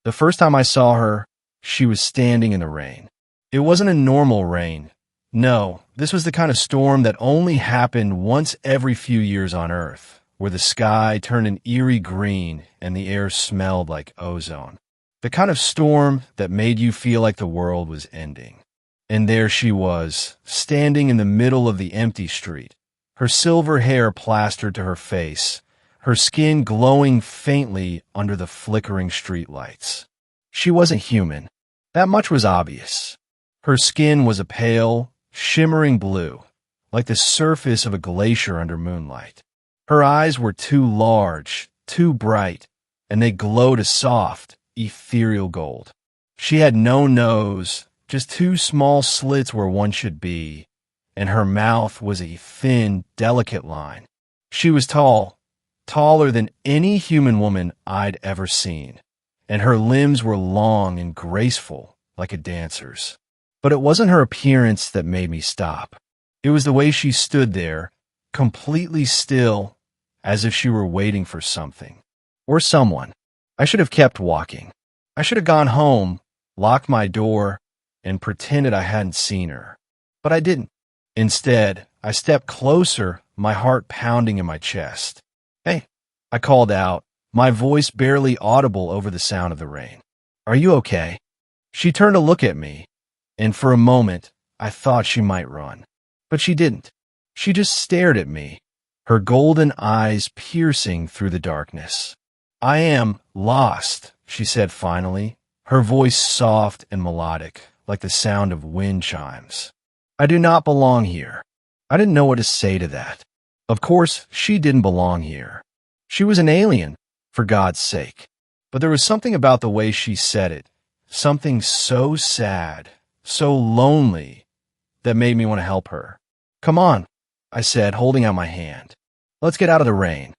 The first time I saw her, she was standing in the rain. It wasn't a normal rain. No, this was the kind of storm that only happened once every few years on Earth, where the sky turned an eerie green and the air smelled like ozone. The kind of storm that made you feel like the world was ending. And there she was, standing in the middle of the empty street, her silver hair plastered to her face, her skin glowing faintly under the flickering streetlights. She wasn't human. That much was obvious. Her skin was a pale, shimmering blue, like the surface of a glacier under moonlight. Her eyes were too large, too bright, and they glowed a soft, ethereal gold. She had no nose, just two small slits where one should be, and her mouth was a thin, delicate line. She was tall, taller than any human woman I'd ever seen, and her limbs were long and graceful like a dancer's. But it wasn't her appearance that made me stop. It was the way she stood there, completely still, as if she were waiting for something. Or someone. I should have kept walking. I should have gone home, locked my door, and pretended I hadn't seen her. But I didn't. Instead, I stepped closer, my heart pounding in my chest. "Hey," I called out, my voice barely audible over the sound of the rain. "Are you okay?" She turned to look at me, and for a moment, I thought she might run. But she didn't. She just stared at me, her golden eyes piercing through the darkness. "I am lost," she said finally, her voice soft and melodic, like the sound of wind chimes. "I do not belong here." I didn't know what to say to that. Of course, she didn't belong here. She was an alien, for God's sake. But there was something about the way she said it, something so sad, so lonely, that made me want to help her. "Come on," I said, holding out my hand. "Let's get out of the rain."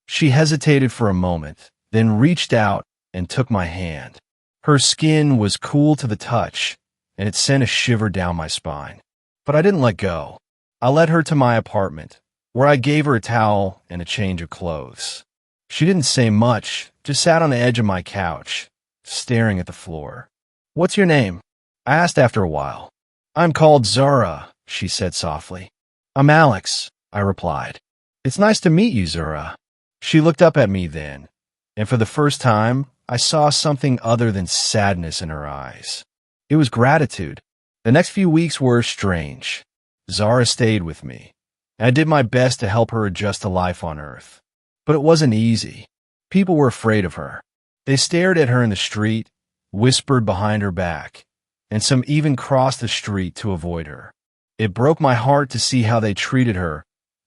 She hesitated for a moment, then reached out and took my hand. Her skin was cool to the touch, and it sent a shiver down my spine. But I didn't let go. I led her to my apartment, where I gave her a towel and a change of clothes. She didn't say much, just sat on the edge of my couch, staring at the floor. "What's your name?" I asked after a while. "I'm called Zara," she said softly. "I'm Alex," I replied. "It's nice to meet you, Zara." She looked up at me then, and for the first time, I saw something other than sadness in her eyes. It was gratitude. The next few weeks were strange. Zara stayed with me, and I did my best to help her adjust to life on Earth. But it wasn't easy. People were afraid of her. They stared at her in the street, whispered behind her back, and some even crossed the street to avoid her. It broke my heart to see how they treated her,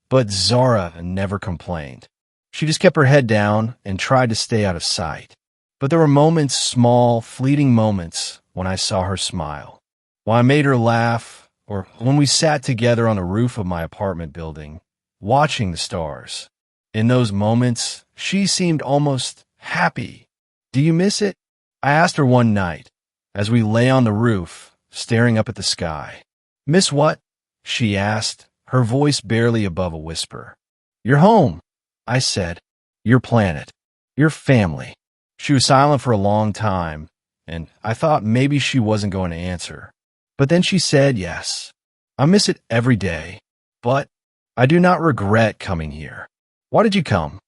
but Zara never complained. She just kept her head down and tried to stay out of sight. But there were moments, small, fleeting moments, when I saw her smile. When I made her laugh, or when we sat together on the roof of my apartment building, watching the stars. In those moments, she seemed almost happy. "Do you miss it?" I asked her one night, as we lay on the roof, staring up at the sky. "Miss what?" she asked, her voice barely above a whisper. "Your home," I said. "Your planet. Your family." She was silent for a long time, and I thought maybe she wasn't going to answer. But then she said yes. "I miss it every day, but I do not regret coming here." "Why did you come?"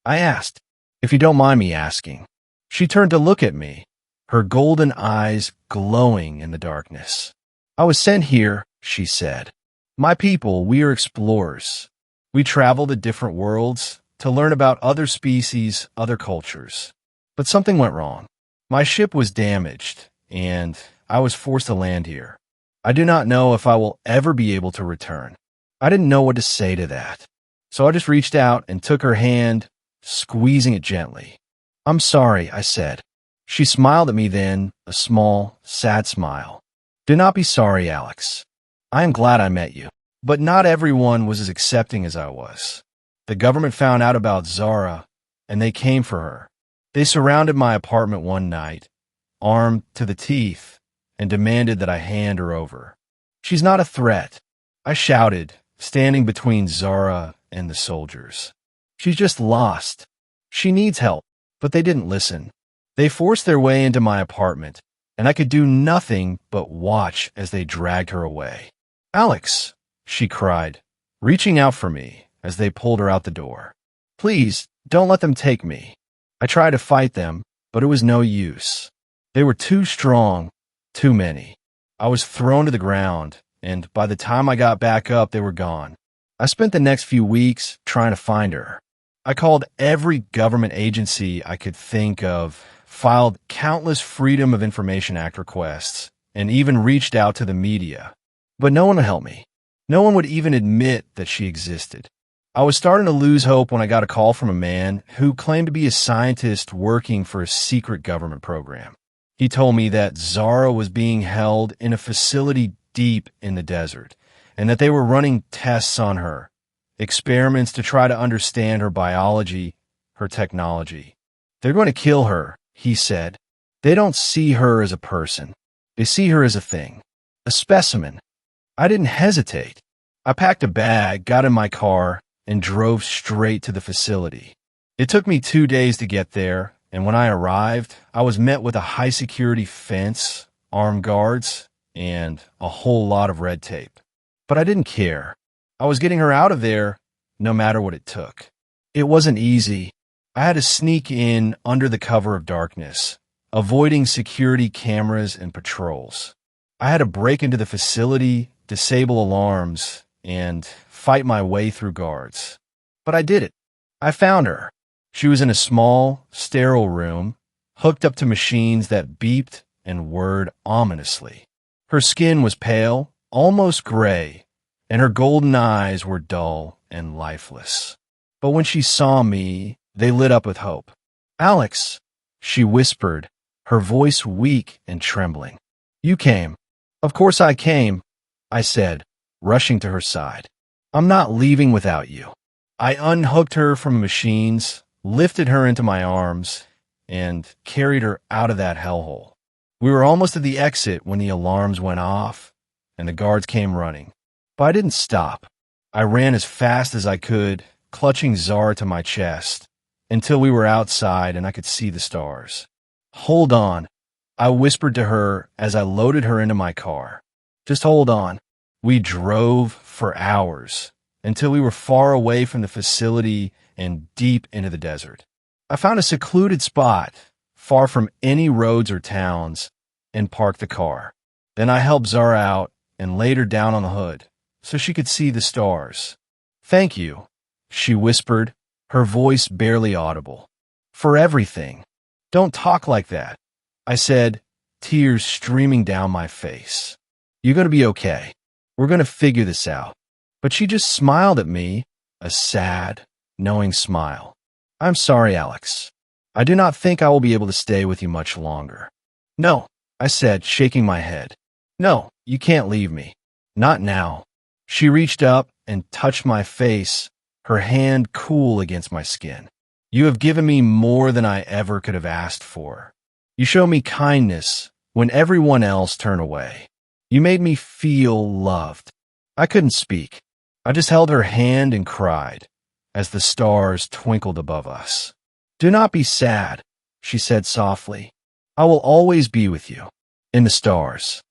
I asked, "if you don't mind me asking." She turned to look at me, her golden eyes glowing in the darkness. "I was sent here," she said. "My people, we are explorers. We travel to different worlds to learn about other species, other cultures. But something went wrong. My ship was damaged, and I was forced to land here. I do not know if I will ever be able to return." I didn't know what to say to that, so I just reached out and took her hand, squeezing it gently. "I'm sorry," I said. She smiled at me then, a small, sad smile. "Do not be sorry, Alex. I am glad I met you." But not everyone was as accepting as I was. The government found out about Zara, and they came for her. They surrounded my apartment one night, armed to the teeth, and demanded that I hand her over. "She's not a threat," I shouted, standing between Zara and the soldiers. "She's just lost. She needs help." But they didn't listen. They forced their way into my apartment, and I could do nothing but watch as they dragged her away. "Alex," she cried, reaching out for me as they pulled her out the door. "Please, don't let them take me." I tried to fight them, but it was no use. They were too strong, too many. I was thrown to the ground, and by the time I got back up, they were gone. I spent the next few weeks trying to find her. I called every government agency I could think of, filed countless Freedom of Information Act requests, and even reached out to the media. But no one would help me. No one would even admit that she existed. I was starting to lose hope when I got a call from a man who claimed to be a scientist working for a secret government program. He told me that Zara was being held in a facility deep in the desert, and that they were running tests on her, experiments to try to understand her biology, her technology. "They're going to kill her," he said. "They don't see her as a person. They see her as a thing, a specimen." I didn't hesitate. I packed a bag, got in my car, and drove straight to the facility. It took me 2 days to get there, and when I arrived, I was met with a high-security fence, armed guards, and a whole lot of red tape. But I didn't care. I was getting her out of there no matter what it took. It wasn't easy. I had to sneak in under the cover of darkness, avoiding security cameras and patrols. I had to break into the facility, disable alarms, and fight my way through guards. But I did it. I found her. She was in a small, sterile room, hooked up to machines that beeped and whirred ominously. Her skin was pale, almost gray, and her golden eyes were dull and lifeless. But when she saw me, they lit up with hope. "Alex," she whispered, her voice weak and trembling. "You came." "Of course I came," I said, rushing to her side. "I'm not leaving without you." I unhooked her from the machines, lifted her into my arms, and carried her out of that hellhole. We were almost at the exit when the alarms went off and the guards came running. But I didn't stop. I ran as fast as I could, clutching Zara to my chest, until we were outside and I could see the stars. "Hold on," I whispered to her as I loaded her into my car. "Just hold on." We drove for hours until we were far away from the facility and deep into the desert. I found a secluded spot, far from any roads or towns, and parked the car. Then I helped Zara out and laid her down on the hood so she could see the stars. "Thank you," she whispered, her voice barely audible. "For everything." "Don't talk like that," I said, tears streaming down my face. "You're going to be okay. We're going to figure this out." But she just smiled at me, a sad, knowing smile. "I'm sorry, Alex. I do not think I will be able to stay with you much longer." "No," I said, shaking my head. "No, you can't leave me. Not now." She reached up and touched my face, her hand cool against my skin. "You have given me more than I ever could have asked for. You show me kindness when everyone else turned away. You made me feel loved." I couldn't speak. I just held her hand and cried as the stars twinkled above us. "Do not be sad," she said softly. "I will always be with you in the stars."